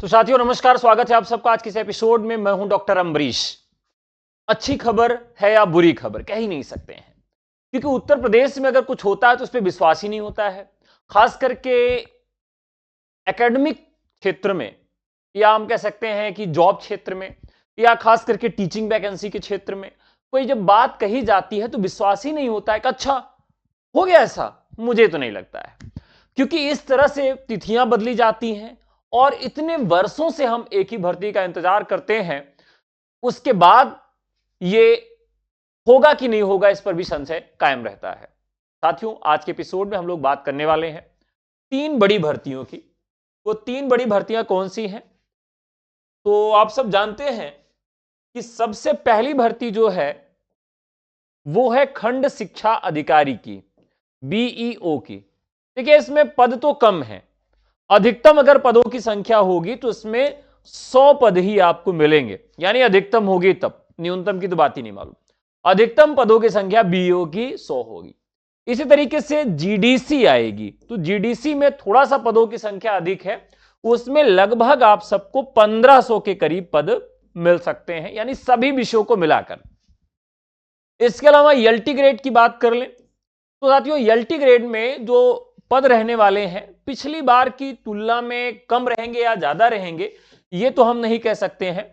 तो साथियों नमस्कार, स्वागत है आप सबका आज के इस एपिसोड में। मैं हूं डॉक्टर अम्बरीश। अच्छी खबर है या बुरी खबर कह ही नहीं सकते हैं, क्योंकि उत्तर प्रदेश में अगर कुछ होता है तो उस पर विश्वास ही नहीं होता है। खास करके एकेडमिक क्षेत्र में, या हम कह सकते हैं कि जॉब क्षेत्र में, या खास करके टीचिंग वैकेंसी के क्षेत्र में कोई जब बात कही जाती है तो विश्वास ही नहीं होता है कि अच्छा हो गया ऐसा। मुझे तो नहीं लगता है, क्योंकि इस तरह से तिथियां बदली जाती हैं और इतने वर्षों से हम एक ही भर्ती का इंतजार करते हैं, उसके बाद ये होगा कि नहीं होगा इस पर भी संशय कायम रहता है। साथियों, आज के एपिसोड में हम लोग बात करने वाले हैं 3 बड़ी भर्तियों की। वो 3 बड़ी भर्तियां कौन सी हैं? तो आप सब जानते हैं कि सबसे पहली भर्ती जो है वो है खंड शिक्षा अधिकारी की, बीईओ की। देखिए, इसमें पद तो कम है, अधिकतम अगर पदों की संख्या होगी तो इसमें 100 पद ही आपको मिलेंगे, यानी अधिकतम होगी तब, न्यूनतम की तो बात ही नहीं मालूम। अधिकतम पदों की संख्या बीईओ की 100 होगी। इसी तरीके से जीडीसी आएगी, तो जीडीसी में थोड़ा सा पदों की संख्या अधिक है, उसमें लगभग आप सबको 1500 के करीब पद मिल सकते हैं, यानी सभी विषयों को मिलाकर। इसके अलावा एलटी ग्रेड की बात कर लें तो साथियों, एलटी ग्रेड में जो पद रहने वाले हैं पिछली बार की तुलना में कम रहेंगे या ज्यादा रहेंगे, ये तो हम नहीं कह सकते हैं।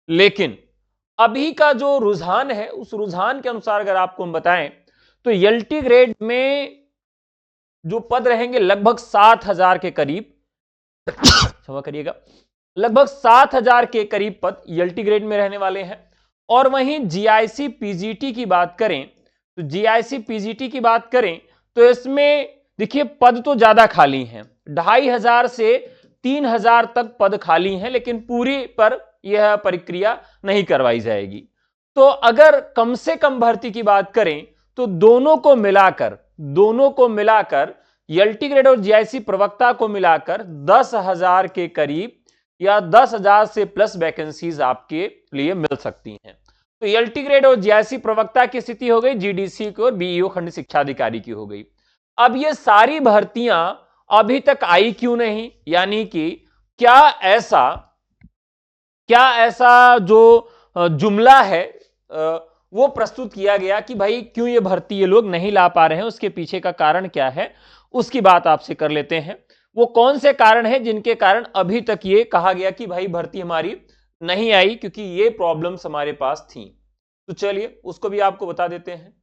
लेकिन अभी का जो रुझान है उस रुझान के अनुसार अगर आपको हम बताएं तो एलटी ग्रेड में जो पद रहेंगे लगभग 7000 के करीब, क्षमा करिएगा, लगभग 7000 के करीब पद एलटी ग्रेड में रहने वाले हैं। और वहीं जीआईसी पीजीटी की बात करें तो जीआईसी पीजीटी की बात करें तो इसमें देखिए पद तो ज्यादा खाली हैं, 2500 से 3000 तक पद खाली हैं, लेकिन पूरी पर यह प्रक्रिया नहीं करवाई जाएगी। तो अगर कम से कम भर्ती की बात करें तो दोनों को मिलाकर एलटी ग्रेड और जीआईसी प्रवक्ता को मिलाकर 10,000 के करीब या 10,000 से प्लस वैकेंसीज आपके लिए मिल सकती हैं। तो एलटी ग्रेड और जीआईसी प्रवक्ता की स्थिति हो गई, जीडीसी की और बीईओ खंड शिक्षा अधिकारी की हो गई। अब ये सारी भर्तियां अभी तक आई क्यों नहीं, यानी कि क्या ऐसा जो जुमला है वो प्रस्तुत किया गया कि भाई क्यों ये भर्ती ये लोग नहीं ला पा रहे हैं, उसके पीछे का कारण क्या है, उसकी बात आपसे कर लेते हैं। वो कौन से कारण हैं जिनके कारण अभी तक ये कहा गया कि भाई भर्ती हमारी नहीं आई, क्योंकि ये प्रॉब्लम्स हमारे पास थी। तो चलिए उसको भी आपको बता देते हैं।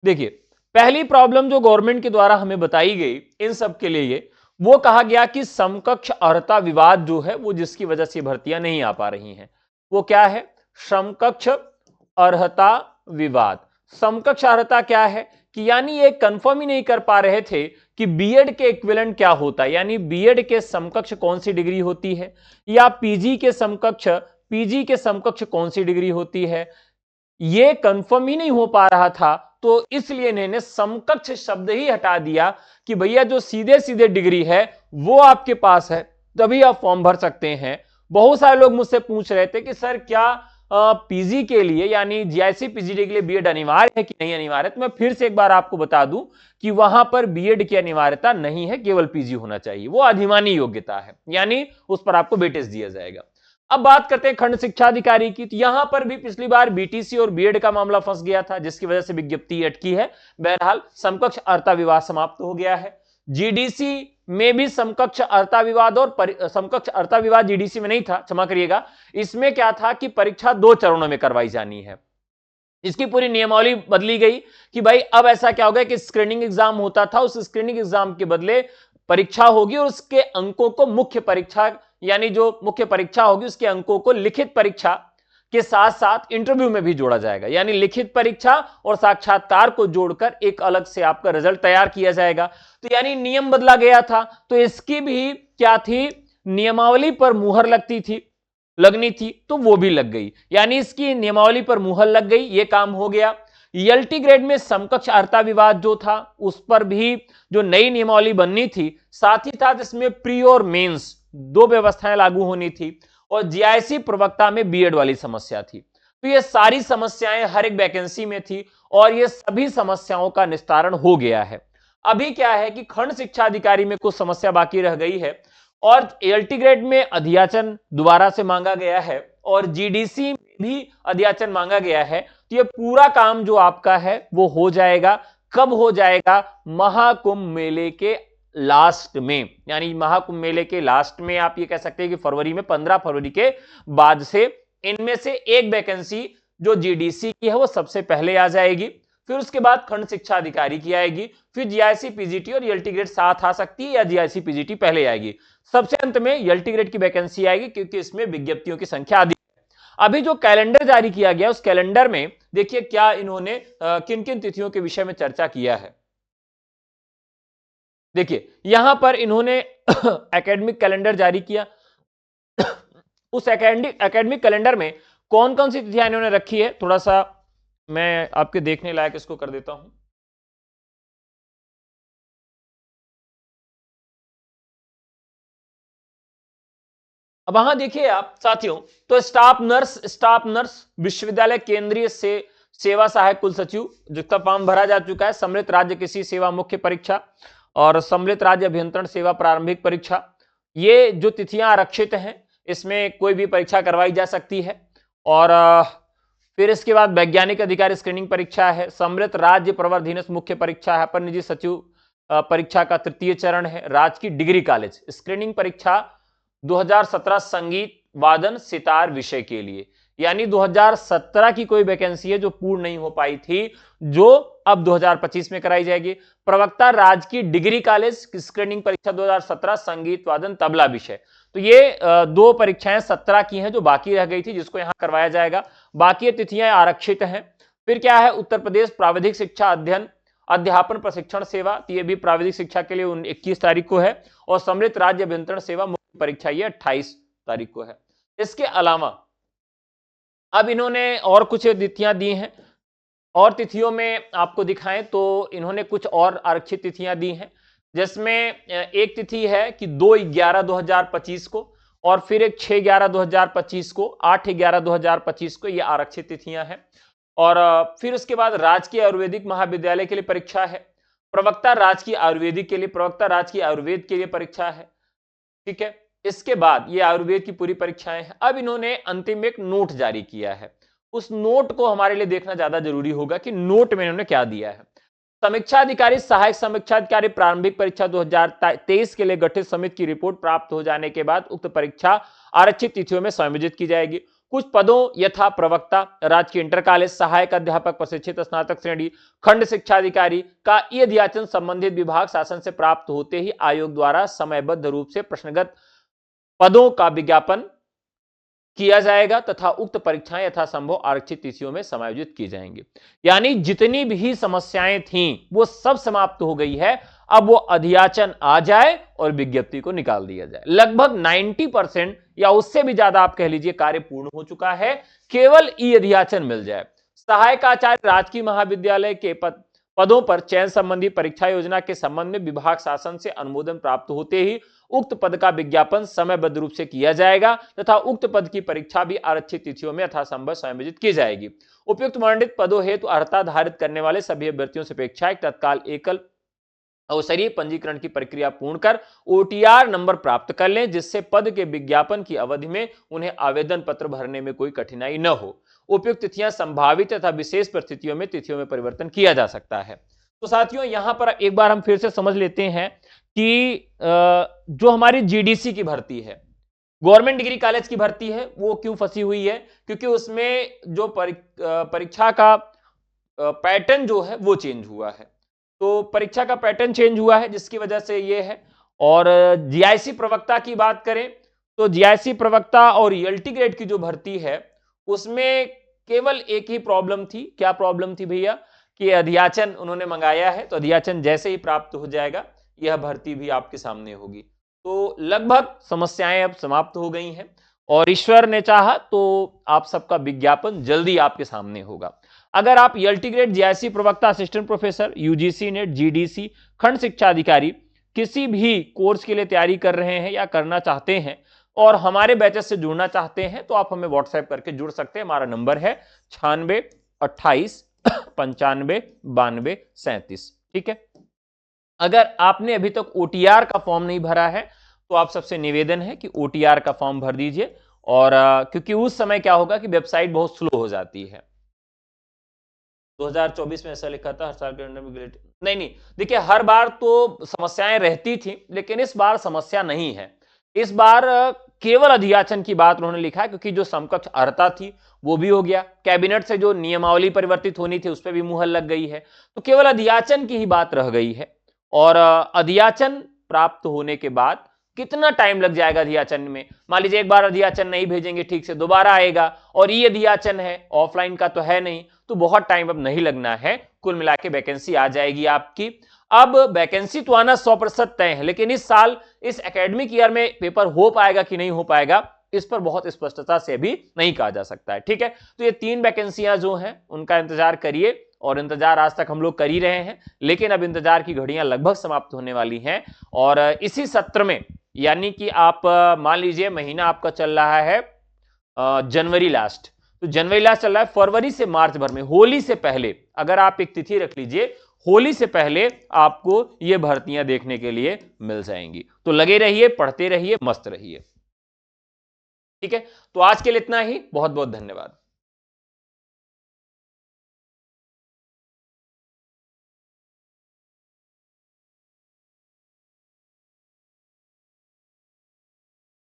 देखिए, पहली प्रॉब्लम जो गवर्नमेंट के द्वारा हमें बताई गई इन सब के लिए, वो कहा गया कि समकक्ष अर्हता विवाद जो है वो जिसकी वजह से भर्तियां नहीं आ पा रही हैं, वो क्या है? समकक्ष अर्हता विवाद। समकक्ष अर्हता क्या है कि यानी ये कंफर्म ही नहीं कर पा रहे थे कि बीएड के इक्विवेलेंट क्या होता है, यानी बीएड के समकक्ष कौन सी डिग्री होती है, या पीजी के समकक्ष कौन सी डिग्री होती है, ये कंफर्म ही नहीं हो पा रहा था। तो इसलिए इन्होंने समकक्ष शब्द ही हटा दिया कि भैया जो सीधे सीधे डिग्री है वो आपके पास है तभी आप फॉर्म भर सकते हैं। बहुत सारे लोग मुझसे पूछ रहे थे कि सर क्या पीजी के लिए यानी जीआईसी पीजीडी के लिए बीएड अनिवार्य है कि नहीं अनिवार्य? तो मैं फिर से एक बार आपको बता दूं कि वहां पर बीएड की अनिवार्यता नहीं है, केवल पीजी होना चाहिए, वो अधिमानी योग्यता है, यानी उस पर आपको वेटेज दिया जाएगा। अब बात करते हैं खंड शिक्षा अधिकारी की, तो यहां पर भी पिछली बार बीटीसी और बीएड का मामला फंस गया था, जिसकी वजह से विज्ञप्ति अटकी है। बहरहाल समकक्ष अर्हता विवाद समाप्त हो गया है। जीडीसी में भी समकक्ष अर्हता विवाद और समकक्ष अर्हता विवाद जीडीसी में नहीं था, क्षमा करिएगा, इसमें क्या था कि परीक्षा 2 चरणों में करवाई जानी है। इसकी पूरी नियमावली बदली गई कि भाई अब ऐसा क्या हो गया कि स्क्रीनिंग एग्जाम होता था, उस स्क्रीनिंग एग्जाम के बदले परीक्षा होगी और उसके अंकों को मुख्य परीक्षा, यानी जो मुख्य परीक्षा होगी उसके अंकों को लिखित परीक्षा के साथ साथ इंटरव्यू में भी जोड़ा जाएगा, यानी लिखित परीक्षा और साक्षात्कार को जोड़कर एक अलग से आपका रिजल्ट तैयार किया जाएगा। तो यानी नियम बदला गया था, तो इसकी भी क्या थी, नियमावली पर मुहर लगनी थी, तो वो भी लग गई, यानी इसकी नियमावली पर मुहर लग गई, ये काम हो गया। एलटी ग्रेड में समकक्ष अर्हता विवाद जो था उस पर भी जो नई नियमावली बननी थी, साथ ही साथ इसमें प्री और मेंस 2 व्यवस्थाएं लागू होनी थी, और जीआईसी प्रवक्ता में बीएड वाली समस्या थी। तो ये सारी समस्याएं हर एक वैकेंसी में थी और ये सभी समस्याओं का निस्तारण हो गया है। अभी क्या है कि खंड शिक्षा अधिकारी में कुछ समस्या बाकी रह गई है, और एलटी ग्रेड में अध्याचन दोबारा से मांगा गया है और जीडीसी भी अध्याचन मांगा गया है। तो ये पूरा काम जो आपका है वो हो जाएगा। कब हो जाएगा? महाकुंभ मेले के लास्ट में, यानी महाकुंभ मेले के लास्ट में आप ये कह सकते हैं कि फरवरी में, 15 फरवरी के बाद से इनमें से एक वैकेंसी जो जीडीसी की है वो सबसे पहले आ जाएगी, फिर उसके बाद खंड शिक्षा अधिकारी की आएगी, फिर जीआईसी पीजीटी और एलटी ग्रेड साथ आ सकती है या जीआईसी पीजीटी पहले आएगी, सबसे अंत में एलटी ग्रेड की वैकेंसी आएगी क्योंकि इसमें विज्ञप्तियों की संख्या अधिक है। अभी जो कैलेंडर जारी किया गया उस कैलेंडर में देखिए क्या इन्होंने किन किन तिथियों के विषय में चर्चा किया है। देखिए यहां पर इन्होंने एकेडमिक कैलेंडर जारी किया। उस एकेडमिक कैलेंडर में कौन कौन सी तिथियां इन्होंने रखी है, थोड़ा सा मैं आपके देखने लायक इसको कर देता हूं। अब वहां देखिए आप साथियों, तो स्टाफ नर्स विश्वविद्यालय केंद्रीय से सेवा सहायक कुल सचिव जिसका फॉर्म भरा जा चुका है, सम्मिलित राज्य कृषि सेवा मुख्य परीक्षा और सम्मिलित राज्य अभियंत्रण सेवा प्रारंभिक परीक्षा, ये जो तिथियां आरक्षित हैं इसमें कोई भी परीक्षा करवाई जा सकती है। और फिर इसके बाद वैज्ञानिक अधिकारी स्क्रीनिंग परीक्षा है, सम्मिलित राज्य प्रवर्धीनस्थ मुख्य परीक्षा है, अपर निजी सचिव परीक्षा का तृतीय चरण है, राजकीय डिग्री कॉलेज स्क्रीनिंग परीक्षा 2017 संगीत वादन सितार विषय के लिए, यानी 2017 की कोई वैकेंसी है जो पूर्ण नहीं हो पाई थी जो अब 2025 में कराई जाएगी। प्रवक्ता राजकीय डिग्री कॉलेज स्क्रीनिंग परीक्षा 2017 संगीत वादन तबला विषय, तो ये दो परीक्षाएं 17 की हैं जो बाकी रह गई थी जिसको यहां करवाया जाएगा, बाकी तिथियां आरक्षित हैं। फिर क्या है, उत्तर प्रदेश प्राविधिक शिक्षा अध्ययन अध्यापन प्रशिक्षण सेवा, तो ये भी प्राविधिक शिक्षा के लिए 21 तारीख को है, और सम्मिलित राज्य अभियंत्रण सेवा मुख्य परीक्षा ये 28 तारीख को है। इसके अलावा अब इन्होंने और कुछ तिथियां दी हैं, और तिथियों में आपको दिखाएं तो इन्होंने कुछ और आरक्षित तिथियां दी हैं, जिसमें एक तिथि है कि 2/11/2025 को, और फिर एक 6/11/2025 को, 8/11/2025 को, ये आरक्षित तिथियां हैं। और फिर उसके बाद राजकीय आयुर्वेदिक महाविद्यालय के लिए परीक्षा है, प्रवक्ता राजकीय आयुर्वेदिक के लिए, प्रवक्ता राजकीय आयुर्वेद के लिए परीक्षा है, ठीक है। इसके बाद ये आयुर्वेद की पूरी परीक्षाएं हैं। अब इन्होंने अंतिम में एक नोट जारी किया है, उस नोट को हमारे लिए देखना ज्यादा जरूरी होगा कि नोट में इन्होंने क्या दिया है। समीक्षा अधिकारी सहायक समीक्षा अधिकारी प्रारंभिक परीक्षा 2023 के लिए गठित समिति की रिपोर्ट प्राप्त हो जाने के बाद उक्त परीक्षा आरक्षित तिथियों में समायोजित की जाएगी। कुछ पदों यथा प्रवक्ता राजकीय इंटर कॉलेज सहायक अध्यापक प्रशिक्षित स्नातक श्रेणी खंड शिक्षा अधिकारी का ई अध्याचन संबंधित विभाग शासन से प्राप्त होते ही आयोग द्वारा समयबद्ध रूप से प्रश्नगत पदों का विज्ञापन किया जाएगा तथा उक्त परीक्षाएं यथासंभव आरक्षित तिथियों में समायोजित की जाएंगी। यानी जितनी भी समस्याएं थीं वो सब समाप्त हो गई है, अब वो अध्याचन आ जाए और विज्ञप्ति को निकाल दिया जाए। लगभग 90% या उससे भी ज्यादा आप कह लीजिए कार्य पूर्ण हो चुका है, केवल ई अध्याचन मिल जाए। सहायक आचार्य राजकीय महाविद्यालय के पदों पर चयन संबंधी परीक्षा योजना के संबंध में विभाग शासन से अनुमोदन प्राप्त होते ही उक्त पद का विज्ञापन समयबद्ध रूप से किया जाएगा तथा उक्त पद की परीक्षा भी आरक्षित तिथियों में यथासंभव समायोजित की जाएगी। उपयुक्त वर्णित पदों हेतु अर्हता धारित करने वाले सभी अभ्यर्थियों से अपेक्षा तत्काल एकल अवसरीय पंजीकरण की प्रक्रिया पूर्ण कर ओटीआर नंबर प्राप्त कर लें, जिससे पद के विज्ञापन की अवधि में उन्हें आवेदन पत्र भरने में कोई कठिनाई न हो। उपयुक्त तिथियां संभावित तथा विशेष परिस्थितियों में तिथियों में परिवर्तन किया जा सकता है। तो साथियों यहां पर एक बार हम फिर से समझ लेते हैं कि जो हमारी जीडीसी की भर्ती है, गवर्नमेंट डिग्री कॉलेज की भर्ती है, वो क्यों फंसी हुई है? क्योंकि उसमें जो परीक्षा का पैटर्न जो है वो चेंज हुआ है, तो परीक्षा का पैटर्न चेंज हुआ है जिसकी वजह से ये है। और जीआईसी प्रवक्ता की बात करें तो जीआईसी प्रवक्ता और एलटी ग्रेड की जो भर्ती है उसमें केवल एक ही प्रॉब्लम थी। क्या प्रॉब्लम थी भैया? कि अध्याचन उन्होंने मंगाया है, तो अध्याचन जैसे ही प्राप्त हो जाएगा यह भर्ती भी आपके सामने होगी। तो लगभग समस्याएं अब समाप्त हो गई हैं और ईश्वर ने चाहा तो आप सबका विज्ञापन जल्दी आपके सामने होगा। अगर आप एलटी ग्रेड जीआईसी प्रवक्ता assistant professor UGC net GDC खंड शिक्षा अधिकारी किसी भी कोर्स के लिए तैयारी कर रहे हैं या करना चाहते हैं और हमारे बैचेस से जुड़ना चाहते हैं तो आप हमें व्हाट्सएप करके जुड़ सकते हैं। हमारा नंबर है 96 28 95 92 37, ठीक है। अगर आपने अभी तक ओटीआर का फॉर्म नहीं भरा है तो आप सबसे निवेदन है कि OTR का फॉर्म भर दीजिए। और क्योंकि उस समय क्या होगा कि वेबसाइट बहुत स्लो हो जाती है। 2024 में ऐसा लिखा था हर साल के नहीं नहीं, देखिए हर बार तो समस्याएं रहती थी, लेकिन इस बार समस्या नहीं है। इस बार केवल अधियाचन की बात उन्होंने लिखा है, क्योंकि जो समकक्ष अर्हता थी वो भी हो गया, कैबिनेट से जो नियमावली परिवर्तित होनी थी उस पर भी मुहर लग गई है, तो केवल अधियाचन की ही बात रह गई है। और अधियाचन प्राप्त होने के बाद कितना टाइम लग जाएगा अधियाचन में? मान लीजिए एक बार अधियाचन नहीं भेजेंगे ठीक से, दोबारा आएगा, और ई अधियाचन है, ऑफलाइन का तो है नहीं, तो बहुत टाइम अब नहीं लगना है, कुल मिला के वैकेंसी आ जाएगी आपकी। अब वैकेंसी तो आना 100% तय है, लेकिन इस साल इस एकेडमिक ईयर में पेपर हो पाएगा कि नहीं हो पाएगा, इस पर बहुत स्पष्टता से भी नहीं कहा जा सकता है। ठीक है, तो ये 3 वैकेंसियां जो हैं उनका इंतजार करिए, और इंतजार आज तक हम लोग कर ही रहे हैं, लेकिन अब इंतजार की घड़ियां लगभग समाप्त होने वाली हैं। और इसी सत्र में, यानी कि आप मान लीजिए महीना आपका चल रहा है जनवरी लास्ट, तो जनवरी लास्ट चल रहा है, फरवरी से मार्च भर में, होली से पहले अगर आप एक तिथि रख लीजिए, होली से पहले आपको ये भर्तियां देखने के लिए मिल जाएंगी। तो लगे रहिए, पढ़ते रहिए, मस्त रहिए। ठीक है, तो आज के लिए इतना ही। बहुत बहुत धन्यवाद।